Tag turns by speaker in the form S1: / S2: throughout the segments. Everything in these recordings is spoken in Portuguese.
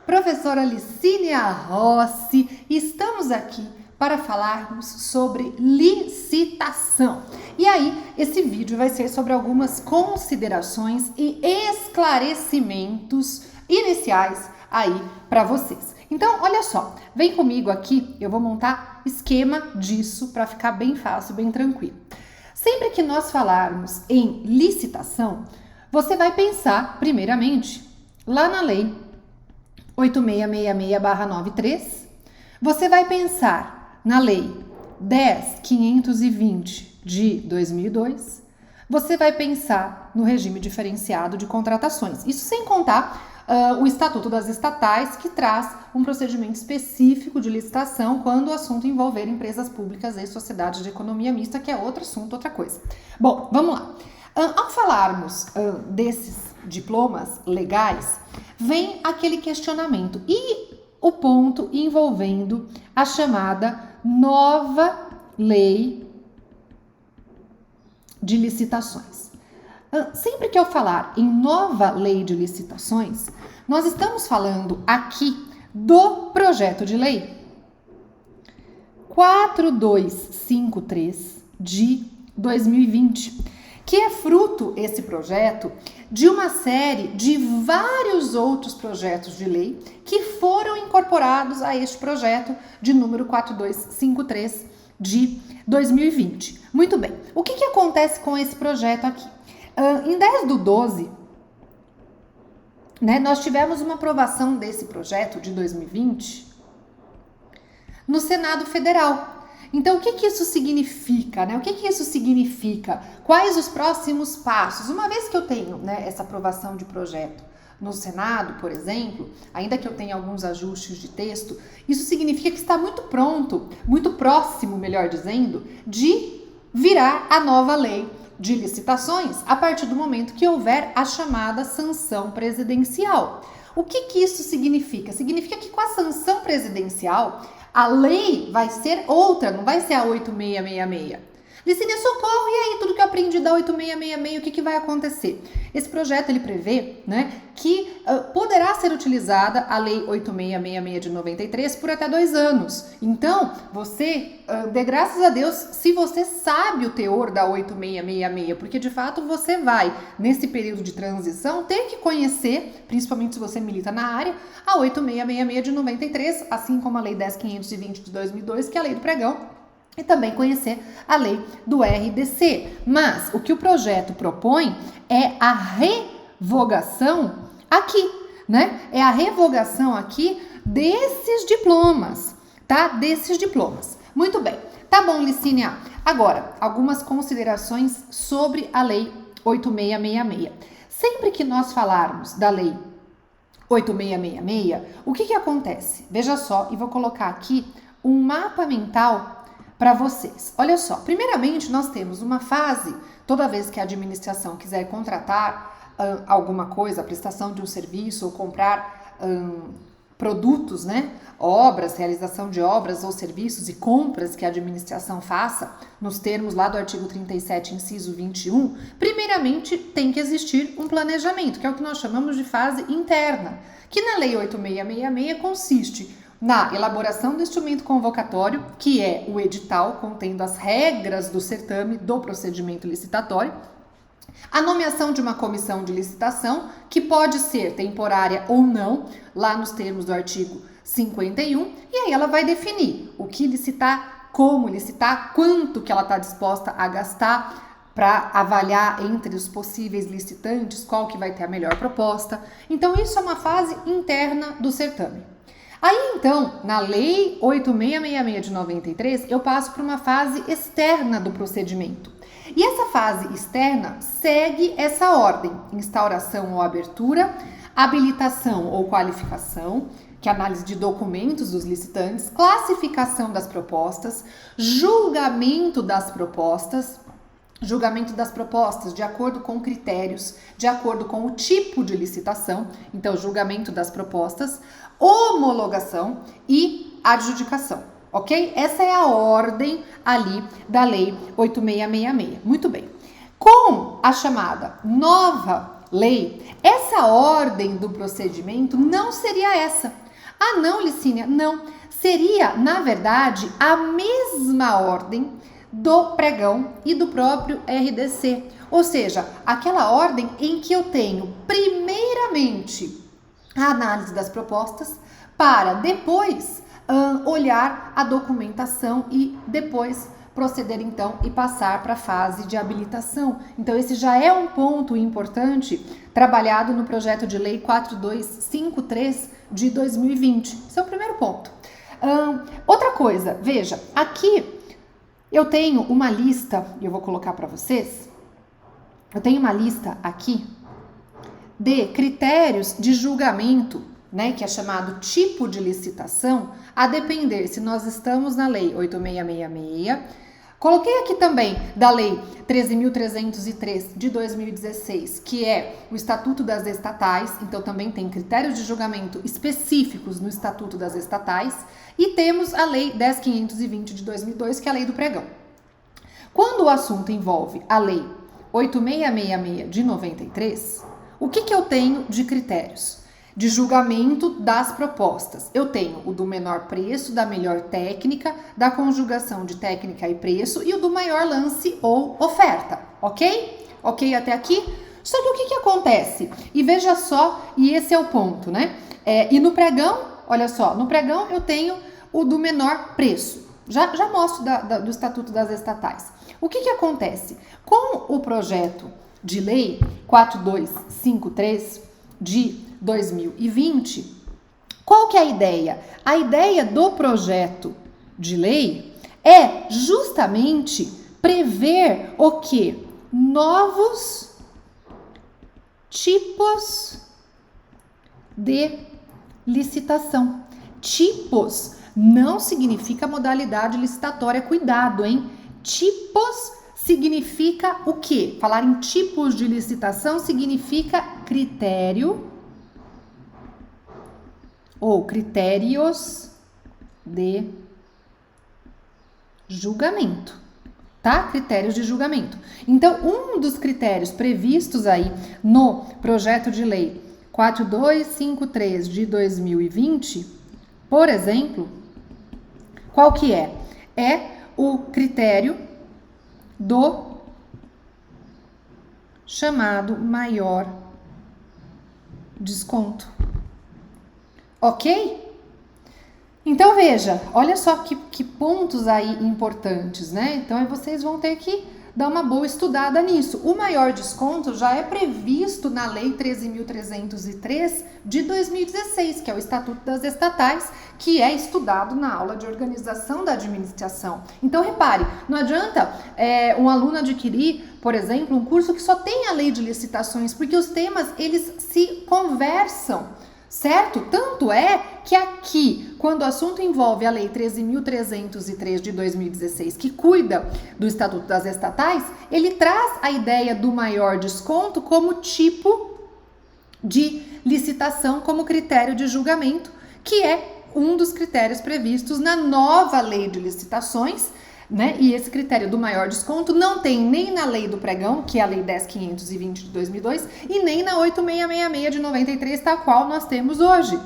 S1: Professora Licínia Rossi, estamos aqui para falarmos sobre licitação. E aí, esse vídeo vai ser sobre algumas considerações e esclarecimentos iniciais aí para vocês. Então, olha só, vem comigo aqui, eu vou montar esquema disso para ficar bem fácil, bem tranquilo. Sempre que nós falarmos em licitação, você vai pensar, primeiramente, lá na lei 8666/93, você vai pensar na lei 10.520 de 2002, você vai pensar no regime diferenciado de contratações. Isso sem contar o Estatuto das Estatais, que traz um procedimento específico de licitação quando o assunto envolver empresas públicas e sociedades de economia mista, que é outro assunto, outra coisa. Bom, vamos lá. Ao falarmos desses diplomas legais, vem aquele questionamento e o ponto envolvendo a chamada nova lei de licitações. Sempre que eu falar em nova lei de licitações, nós estamos falando aqui do projeto de lei 4253 de 2020, que é fruto, esse projeto, de uma série de vários outros projetos de lei que foram incorporados a este projeto de número 4253 de 2020. Muito bem, o que acontece com esse projeto aqui? Em 10/12, nós tivemos uma aprovação desse projeto de 2020 no Senado Federal. Então, o que isso significa, O que isso significa? Quais os próximos passos? Uma vez que eu tenho, essa aprovação de projeto no Senado, por exemplo, ainda que eu tenha alguns ajustes de texto, isso significa que está muito pronto, muito próximo, melhor dizendo, de virar a nova lei de licitações a partir do momento que houver a chamada sanção presidencial. O que isso significa? Significa que com a sanção presidencial, a lei vai ser outra, não vai ser a 8666. Licínia, socorro, e aí tudo que eu aprendi da 8666, o que vai acontecer? Esse projeto, ele prevê, que poderá ser utilizada a lei 8666 de 93 por até 2 anos. Então, você, dê graças a Deus, se você sabe o teor da 8666, porque de fato você vai, nesse período de transição, ter que conhecer, principalmente se você milita na área, a 8666 de 93, assim como a lei 10.520 de 2002, que é a lei do pregão, e também conhecer a lei do RDC. Mas o que o projeto propõe é a revogação aqui, É a revogação aqui desses diplomas, tá? Desses diplomas. Muito bem. Tá bom, Licínia. Agora, algumas considerações sobre a lei 8666. Sempre que nós falarmos da lei 8666, o que acontece? Veja só, e vou colocar aqui um mapa mental para vocês. Olha só, primeiramente nós temos uma fase, toda vez que a administração quiser contratar alguma coisa, a prestação de um serviço ou comprar produtos, obras, realização de obras ou serviços e compras que a administração faça, nos termos lá do artigo 37, inciso 21, primeiramente tem que existir um planejamento, que é o que nós chamamos de fase interna, que na lei 8666 consiste na elaboração do instrumento convocatório, que é o edital contendo as regras do certame do procedimento licitatório, a nomeação de uma comissão de licitação, que pode ser temporária ou não, lá nos termos do artigo 51, e aí ela vai definir o que licitar, como licitar, quanto que ela está disposta a gastar para avaliar entre os possíveis licitantes qual que vai ter a melhor proposta. Então isso é uma fase interna do certame. Aí, então, na Lei 8666 de 93, eu passo para uma fase externa do procedimento. E essa fase externa segue essa ordem: instauração ou abertura, habilitação ou qualificação, que é análise de documentos dos licitantes, classificação das propostas, julgamento das propostas, julgamento das propostas de acordo com critérios, de acordo com o tipo de licitação, então julgamento das propostas, homologação e adjudicação, ok? Essa é a ordem ali da Lei 8666. Muito bem. Com a chamada nova lei, essa ordem do procedimento não seria essa. Ah, não, Licínia, não. Seria, na verdade, a mesma ordem do pregão e do próprio RDC. Ou seja, aquela ordem em que eu tenho, primeiramente, a análise das propostas, para depois olhar a documentação e depois proceder então e passar para a fase de habilitação. Então esse já é um ponto importante trabalhado no projeto de lei 4253 de 2020. Esse é o primeiro ponto. Outra coisa, veja, aqui eu tenho uma lista, e eu vou colocar para vocês, eu tenho uma lista aqui de critérios de julgamento, né, que é chamado tipo de licitação, a depender se nós estamos na lei 8666, coloquei aqui também da lei 13.303 de 2016, que é o Estatuto das Estatais, então também tem critérios de julgamento específicos no Estatuto das Estatais, e temos a lei 10.520 de 2002, que é a lei do pregão. Quando o assunto envolve a lei 8666 de 93, o que eu tenho de critérios? De julgamento das propostas. Eu tenho o do menor preço, da melhor técnica, da conjugação de técnica e preço e o do maior lance ou oferta, ok? Ok até aqui? Só que o que acontece? E veja só, e esse é o ponto, né? E no pregão, olha só, no pregão eu tenho o do menor preço. Já mostro do Estatuto das Estatais. O que acontece? Com o projeto de lei 4253 de 2020, qual que é a ideia? A ideia do projeto de lei é justamente prever o que? Novos tipos de licitação. Tipos não significa modalidade licitatória, cuidado, hein? Tipos significa o quê? Falar em tipos de licitação significa critério ou critérios de julgamento, tá? Critérios de julgamento. Então, um dos critérios previstos aí no projeto de lei 4253 de 2020, por exemplo, qual que é? É o critério do chamado maior desconto. Ok? Então veja, olha só que pontos aí importantes, né? Então aí vocês vão ter que dar uma boa estudada nisso. O maior desconto já é previsto na Lei 13.303 de 2016, que é o Estatuto das Estatais, que é estudado na aula de organização da administração. Então repare, não adianta um aluno adquirir, por exemplo, um curso que só tem a lei de licitações, porque os temas eles se conversam. Certo? Tanto é que aqui, quando o assunto envolve a Lei 13.303 de 2016, que cuida do Estatuto das Estatais, ele traz a ideia do maior desconto como tipo de licitação, como critério de julgamento, que é um dos critérios previstos na nova Lei de Licitações, né? E esse critério do maior desconto não tem nem na lei do pregão, que é a lei 10.520 de 2002, e nem na 8666 de 93, tal qual nós temos hoje.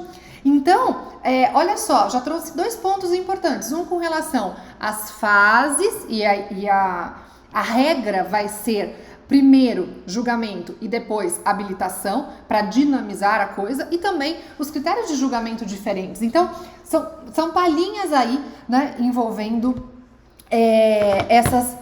S1: Então, olha só, já trouxe dois pontos importantes. Um com relação às fases, e a regra vai ser primeiro julgamento e depois habilitação, para dinamizar a coisa, e também os critérios de julgamento diferentes. Então, são palhinhas aí, né, envolvendo essas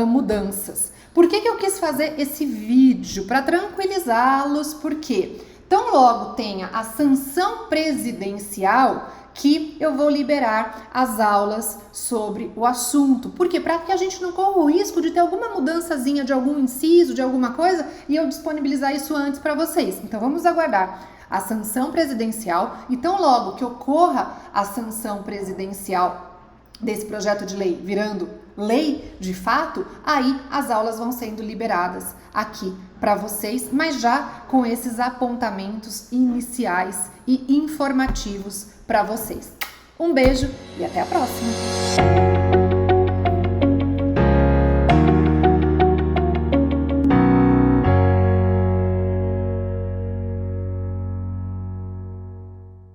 S1: mudanças. Por que eu quis fazer esse vídeo? Para tranquilizá-los, porque tão logo tenha a sanção presidencial que eu vou liberar as aulas sobre o assunto. Por quê? Para que a gente não corra o risco de ter alguma mudançazinha de algum inciso, de alguma coisa, e eu disponibilizar isso antes para vocês. Então vamos aguardar a sanção presidencial, e tão logo que ocorra a sanção presidencial desse projeto de lei virando lei de fato, aí as aulas vão sendo liberadas aqui para vocês, mas já com esses apontamentos iniciais e informativos para vocês. Um beijo e até a próxima!